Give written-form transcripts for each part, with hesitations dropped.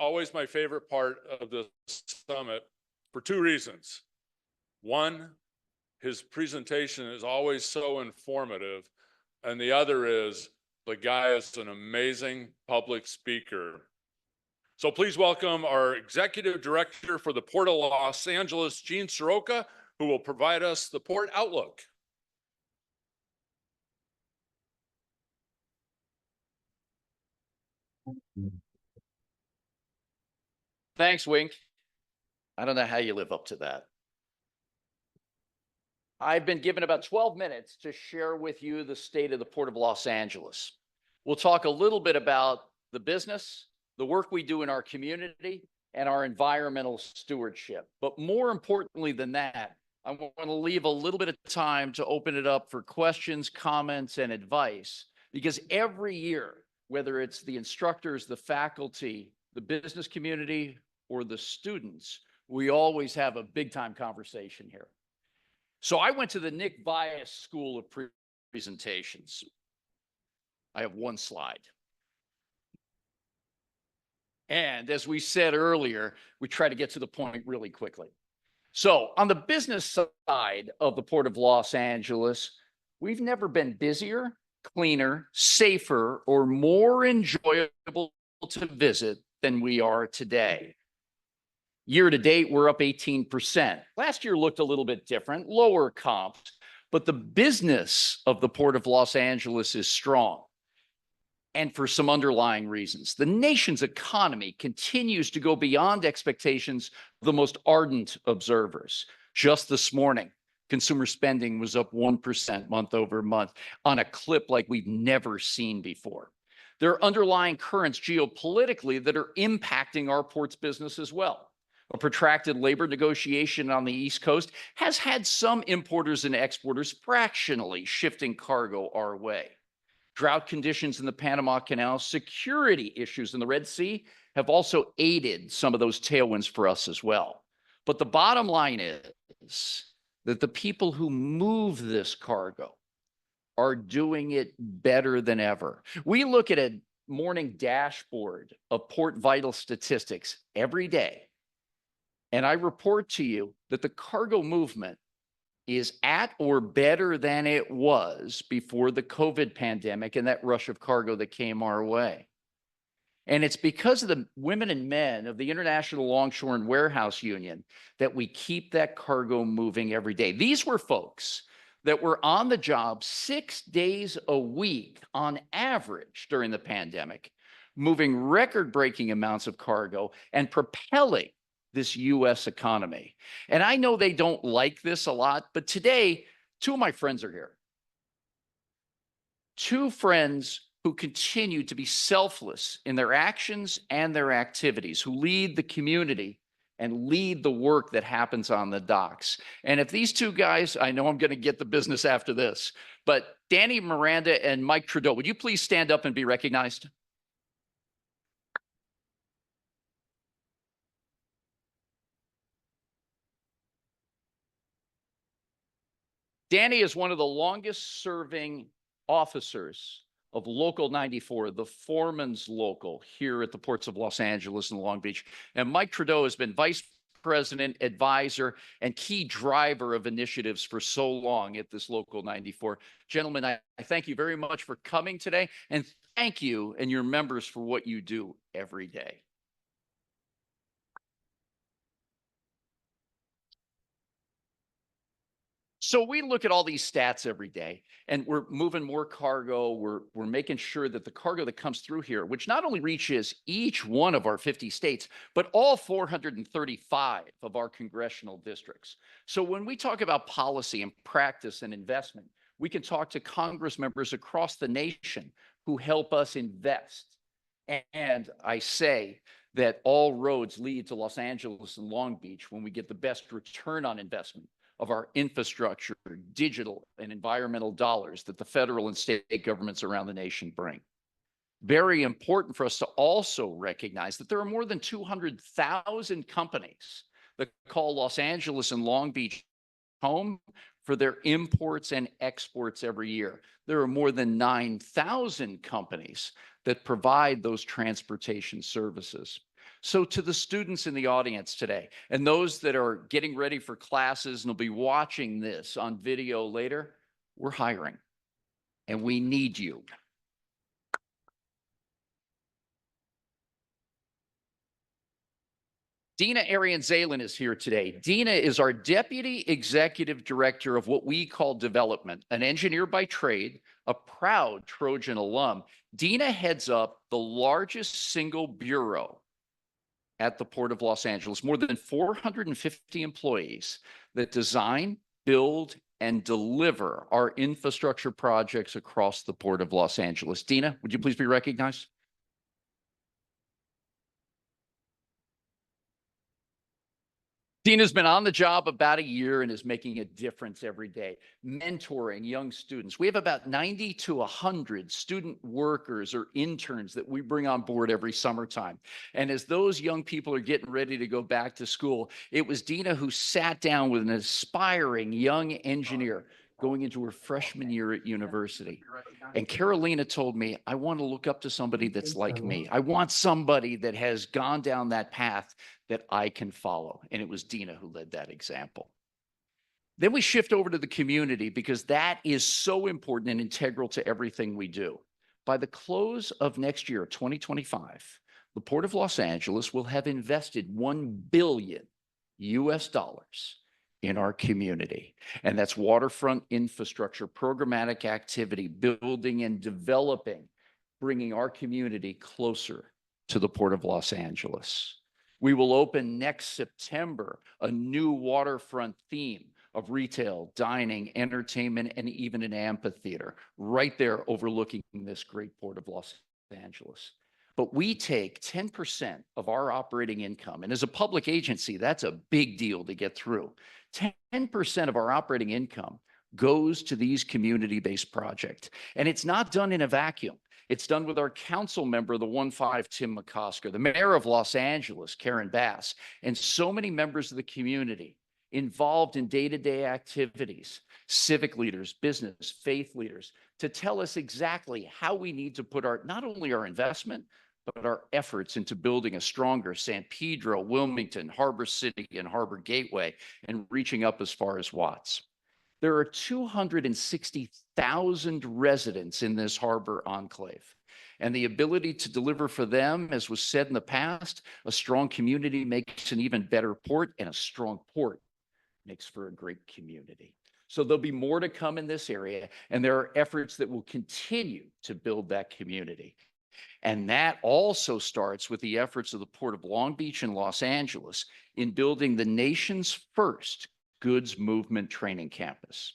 always my favorite part of the summit for two reasons. One, his presentation is always so informative, and the other is the guy is an amazing public speaker. So please welcome our Executive Director for the Port of Los Angeles, Gene Seroka, who will provide us the Port Outlook. Thanks, Wink. I don't know how you live up to that. I've been given about 12 minutes to share with you the state of the Port of Los Angeles. We'll talk a little bit about the business, the work we do in our community, and our environmental stewardship. But more importantly than that, I want to leave a little bit of time to open it up for questions, comments, and advice, because every year, whether it's the instructors, the faculty, the business community, or the students, we always have a big time conversation here. So I went to the Nick Bias School of Presentations. I have one slide. And as we said earlier, we try to get to the point really quickly. So on the business side of the Port of Los Angeles, we've never been busier, cleaner, safer, or more enjoyable to visit than we are today. Year to date, we're up 18%. Last year looked a little bit different, lower comps, but the business of the Port of Los Angeles is strong. And for some underlying reasons. The nation's economy continues to go beyond expectations of the most ardent observers. Just this morning, consumer spending was up 1% month over month on a clip like we've never seen before. There are underlying currents geopolitically that are impacting our port's business as well. A protracted labor negotiation on the East Coast has had some importers and exporters fractionally shifting cargo our way. Drought conditions in the Panama Canal, security issues in the Red Sea have also aided some of those tailwinds for us as well. But the bottom line is that the people who move this cargo are doing it better than ever. We look at a morning dashboard of port vital statistics every day, and I report to you that the cargo movement is at or better than it was before the COVID pandemic and that rush of cargo that came our way. And it's because of the women and men of the International Longshore and Warehouse Union that we keep that cargo moving every day. These were folks that were on the job 6 days a week on average during the pandemic, moving record-breaking amounts of cargo and propelling this US economy. And I know they don't like this a lot, but today, two of my friends are here. Two friends who continue to be selfless in their actions and their activities, who lead the community and lead the work that happens on the docks. And if these two guys, I know I'm going to get the business after this, but Danny Miranda and Mike Trudeau, would you please stand up and be recognized? Danny is one of the longest serving officers of Local 94, the foreman's local here at the ports of Los Angeles and Long Beach. And Mike Trudeau has been vice president, advisor, and key driver of initiatives for so long at this Local 94. Gentlemen, I thank you very much for coming today, and thank you and your members for what you do every day. So we look at all these stats every day, and we're moving more cargo. We're making sure that the cargo that comes through here, which not only reaches each one of our 50 states, but all 435 of our congressional districts. So when we talk about policy and practice and investment, we can talk to Congress members across the nation who help us invest. And I say that all roads lead to Los Angeles and Long Beach when we get the best return on investment of our infrastructure, digital and environmental dollars that the federal and state governments around the nation bring. Very important for us to also recognize that there are more than 200,000 companies that call Los Angeles and Long Beach home for their imports and exports every year. There are more than 9,000 companies that provide those transportation services. So to the students in the audience today, and those that are getting ready for classes and will be watching this on video later, we're hiring and we need you. Dina Arian-Zalen is here today. Dina is our Deputy Executive Director of what we call development, an engineer by trade, a proud Trojan alum. Dina heads up the largest single bureau at the Port of Los Angeles, more than 450 employees that design, build, and deliver our infrastructure projects across the Port of Los Angeles. Dina, would you please be recognized? Dina's been on the job about a year and is making a difference every day, mentoring young students. We have about 90 to 100 student workers or interns that we bring on board every summertime. And as those young people are getting ready to go back to school, it was Dina who sat down with an aspiring young engineer going into her freshman year at university. And Carolina told me, I want to look up to somebody that's like me. I want somebody that has gone down that path that I can follow. And it was Dina who led that example. Then we shift over to the community because that is so important and integral to everything we do. By the close of next year, 2025, the Port of Los Angeles will have invested $1 billion in our community. And that's waterfront infrastructure, programmatic activity, building and developing, bringing our community closer to the Port of Los Angeles. We will open next September a new waterfront theme of retail, dining, entertainment, and even an amphitheater right there overlooking this great Port of Los Angeles. But we take 10% of our operating income, and as a public agency, that's a big deal to get through. 10% of our operating income goes to these community-based projects. And it's not done in a vacuum. It's done with our council member, the 1-5, Tim McCosker, the mayor of Los Angeles, Karen Bass, and so many members of the community involved in day-to-day activities, civic leaders, business, faith leaders, to tell us exactly how we need to put not only our investment, but our efforts into building a stronger San Pedro, Wilmington, Harbor City, and Harbor Gateway, and reaching up as far as Watts. There are 260,000 residents in this harbor enclave. And the ability to deliver for them, as was said in the past, a strong community makes an even better port, and a strong port makes for a great community. So there'll be more to come in this area, and there are efforts that will continue to build that community. And that also starts with the efforts of the Port of Long Beach and Los Angeles in building the nation's first goods movement training campus.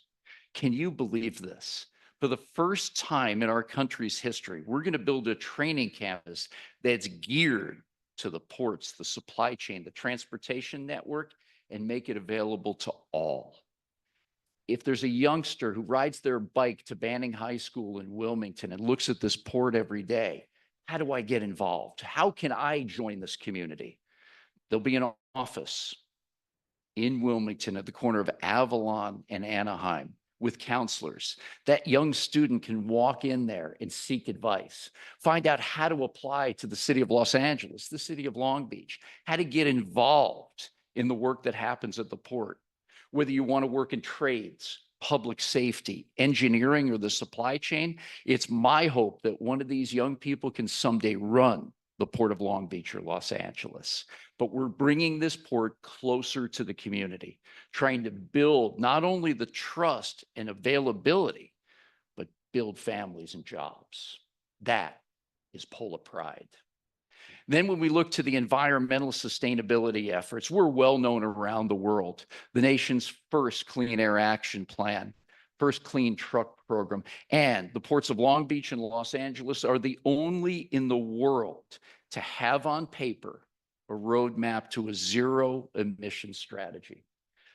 Can you believe this? For the first time in our country's history, we're going to build a training campus that's geared to the ports, the supply chain, the transportation network, and make it available to all. If there's a youngster who rides their bike to Banning High School in Wilmington and looks at this port every day, how do I get involved? How can I join this community? There'll be an office in Wilmington at the corner of Avalon and Anaheim with counselors. That young student can walk in there and seek advice, find out how to apply to the city of Los Angeles, the city of Long Beach, how to get involved in the work that happens at the port. Whether you want to work in trades, public safety, engineering, or the supply chain, it's my hope that one of these young people can someday run the Port of Long Beach or Los Angeles. But we're bringing this port closer to the community, trying to build not only the trust and availability, but build families and jobs. That is Polar Pride. Then when we look to the environmental sustainability efforts, we're well known around the world. The nation's first Clean Air Action Plan, first clean truck program, and the ports of Long Beach and Los Angeles are the only in the world to have on paper a roadmap to a zero emission strategy.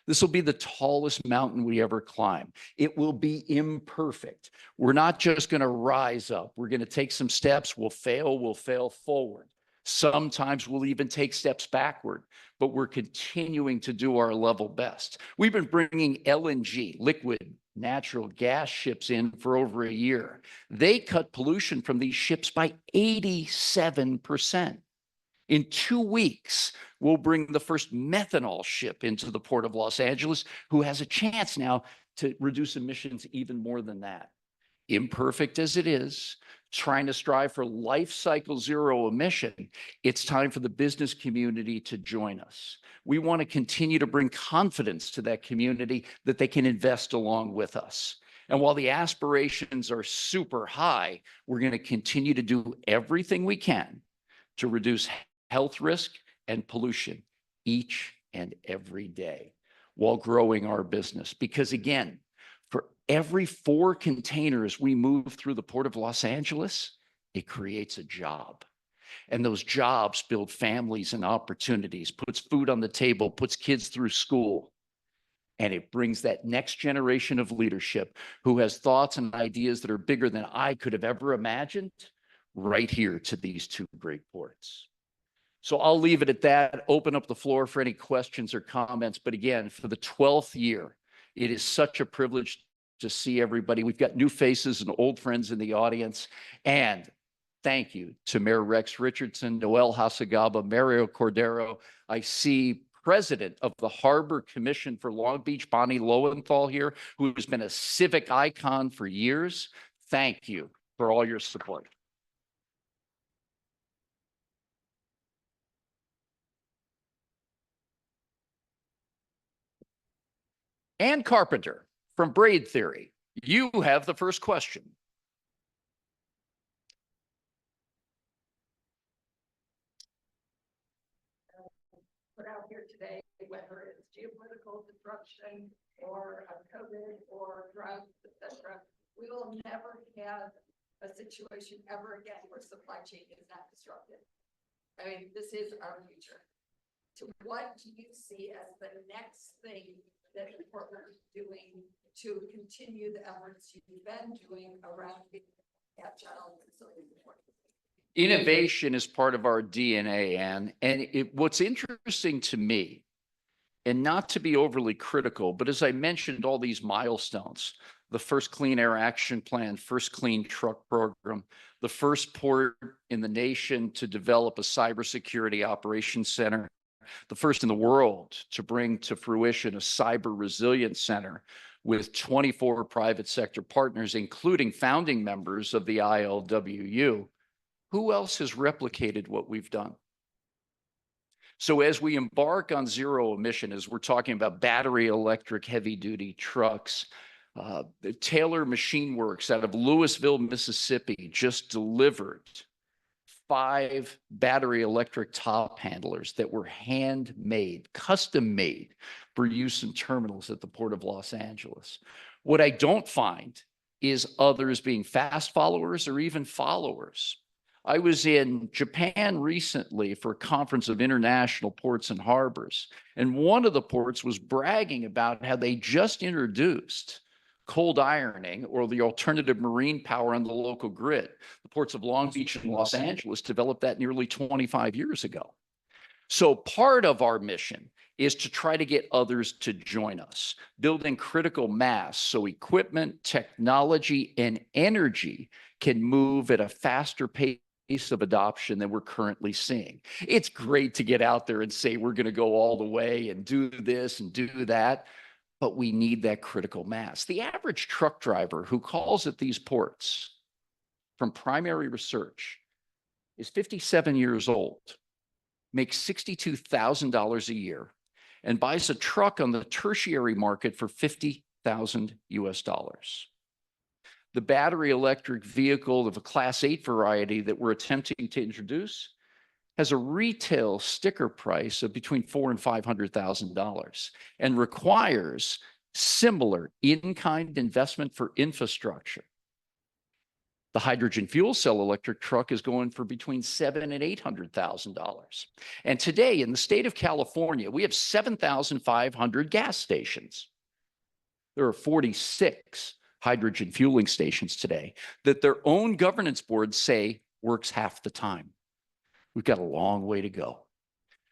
This will be the tallest mountain we ever climb. It will be imperfect. We're not just going to rise up. We're going to take some steps. We'll fail forward. Sometimes we'll even take steps backward, but we're continuing to do our level best. We've been bringing LNG, liquid natural gas ships in for over a year. They cut pollution from these ships by 87%. In 2 weeks, we'll bring the first methanol ship into the Port of Los Angeles, who has a chance now to reduce emissions even more than that. Imperfect as it is, trying to strive for life cycle zero emission, it's time for the business community to join us. We want to continue to bring confidence to that community that they can invest along with us. And while the aspirations are super high, we're going to continue to do everything we can to reduce health risk and pollution each and every day while growing our business. Because again, for every 4 containers we move through the Port of Los Angeles, it creates a job. And those jobs build families and opportunities, puts food on the table, puts kids through school. And it brings that next generation of leadership who has thoughts and ideas that are bigger than I could have ever imagined right here to these 2 great ports. So I'll leave it at that, open up the floor for any questions or comments. But again, for the 12th year, it is such a privilege to see everybody. We've got new faces and old friends in the audience. And thank you to Mayor Rex Richardson, Noel Hasagaba, Mario Cordero. I see President of the Harbor Commission for Long Beach, Bonnie Lowenthal here, who has been a civic icon for years. Thank you for all your support. Ann Carpenter from Braid Theory, you have the first question. Put out here today, whether it's geopolitical disruption or COVID or drugs, etc., we will never have a situation ever again where supply chain is not disrupted. I mean, this is our future. So what do you see as the next thing that the partner is doing to continue the efforts you've been doing around Agile and facility support? Innovation is part of our DNA, Ann. And what's interesting to me, and not to be overly critical, but as I mentioned, all these milestones, the first Clean Air Action Plan, first Clean Truck Program, the first port in the nation to develop a cybersecurity operations center, the first in the world to bring to fruition a cyber resilience center with 24 private sector partners, including founding members of the ILWU. Who else has replicated what we've done? So as we embark on zero emission, as we're talking about battery electric heavy duty trucks, the Taylor Machine Works out of Louisville, Mississippi, just delivered 5 battery electric top handlers that were handmade, custom made for use in terminals at the Port of Los Angeles. What I don't find is others being fast followers or even followers. I was in Japan recently for a conference of international ports and harbors, and one of the ports was bragging about how they just introduced cold ironing, or the alternative marine power on the local grid. The ports of Long Beach and Los Angeles developed that nearly 25 years ago. So part of our mission is to try to get others to join us, building critical mass so equipment, technology, and energy can move at a faster pace of adoption than we're currently seeing. It's great to get out there and say we're going to go all the way and do this and do that, but we need that critical mass. The average truck driver who calls at these ports from primary research is 57 years old, makes $62,000 a year, and buys a truck on the tertiary market for $50,000 US. The battery electric vehicle of a Class 8 variety that we're attempting to introduce has a retail sticker price of between $400,000 and $500,000 and requires similar in-kind investment for infrastructure. The hydrogen fuel cell electric truck is going for between $700,000 and $800,000. And today in the state of California, we have 7,500 gas stations. There are 46 hydrogen fueling stations today that their own governance boards say works half the time. We've got a long way to go.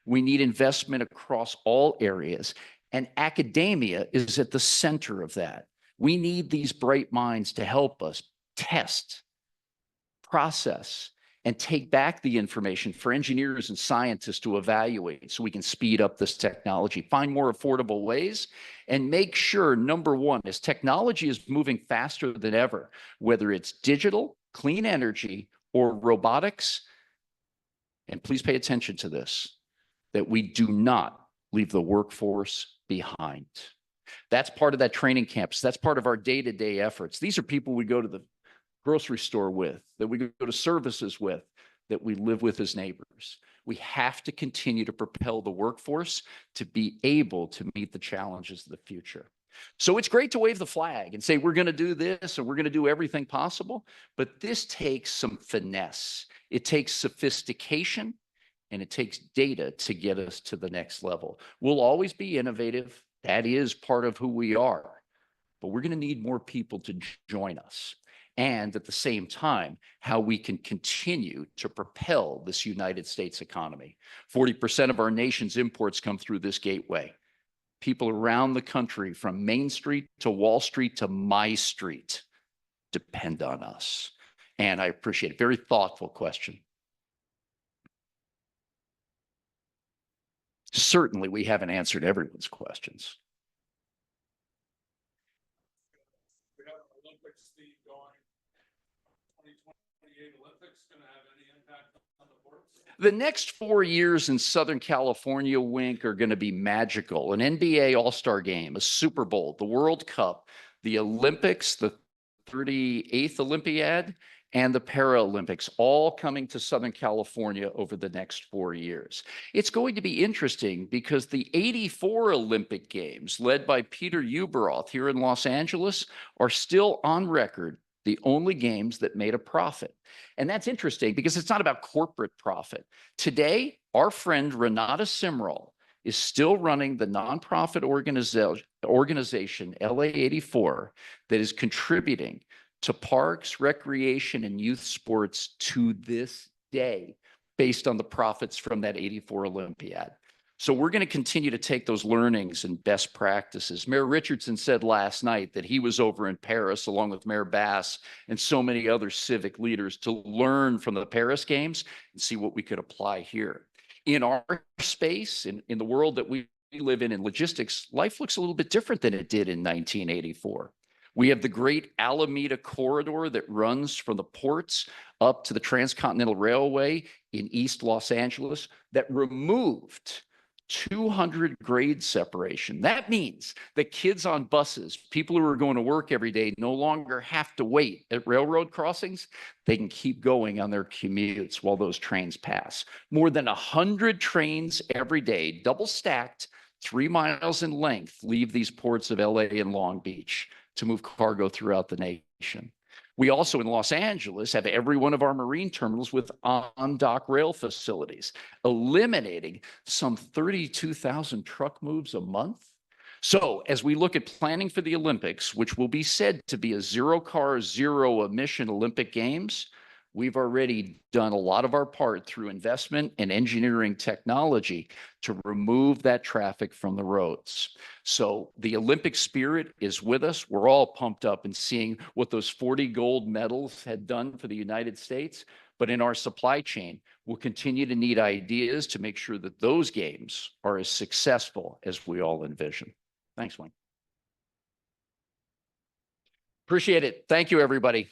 We need investment across all areas, and academia is at the center of that. We need these bright minds to help us test, process, and take back the information for engineers and scientists to evaluate so we can speed up this technology, find more affordable ways, and make sure, number one, as technology is moving faster than ever, whether it's digital, clean energy, or robotics, and please pay attention to this, that we do not leave the workforce behind. That's part of that training campus. That's part of our day-to-day efforts. These are people we go to the grocery store with, that we go to services with, that we live with as neighbors. We have to continue to propel the workforce to be able to meet the challenges of the future. So it's great to wave the flag and say, we're going to do this and we're going to do everything possible, but this takes some finesse. It takes sophistication and it takes data to get us to the next level. We'll always be innovative. That is part of who we are, but we're going to need more people to join us. And at the same time, how we can continue to propel this United States economy. 40% of our nation's imports come through this gateway. People around the country, from Main Street to Wall Street to my street, depend on us. And I appreciate it. Very thoughtful question. Certainly, we haven't answered everyone's questions. We have an Olympics theme going. 2028 Olympics going to have any impact on the ports? The next 4 years in Southern California, Wink, are going to be magical. An NBA All-Star game, a Super Bowl, the World Cup, the Olympics, the 38th Olympiad, and the Paralympics, all coming to Southern California over the next 4 years. It's going to be interesting because the '84 Olympic Games, led by Peter Ueberroth here in Los Angeles, are still on record the only games that made a profit. And that's interesting because it's not about corporate profit. Today, our friend Renata Simrall is still running the nonprofit organization LA84 that is contributing to parks, recreation, and youth sports to this day based on the profits from that '84 Olympiad. So we're going to continue to take those learnings and best practices. Mayor Richardson said last night that he was over in Paris along with Mayor Bass and so many other civic leaders to learn from the Paris Games and see what we could apply here. In our space, in the world that we live in logistics, life looks a little bit different than it did in 1984. We have the great Alameda corridor that runs from the ports up to the Transcontinental Railway in East Los Angeles that removed 200 grade separation. That means that kids on buses, people who are going to work every day, no longer have to wait at railroad crossings. They can keep going on their commutes while those trains pass. More than 100 trains every day, double stacked, 3 miles in length, leave these ports of LA and Long Beach to move cargo throughout the nation. We also in Los Angeles have every one of our marine terminals with on-dock rail facilities, eliminating some 32,000 truck moves a month. So as we look at planning for the Olympics, which will be said to be a zero-car, zero-emission Olympic Games, we've already done a lot of our part through investment and engineering technology to remove that traffic from the roads. So the Olympic spirit is with us. We're all pumped up and seeing what those 40 gold medals had done for the United States. But in our supply chain, we'll continue to need ideas to make sure that those games are as successful as we all envision. Thanks, Wayne. Appreciate it. Thank you, everybody.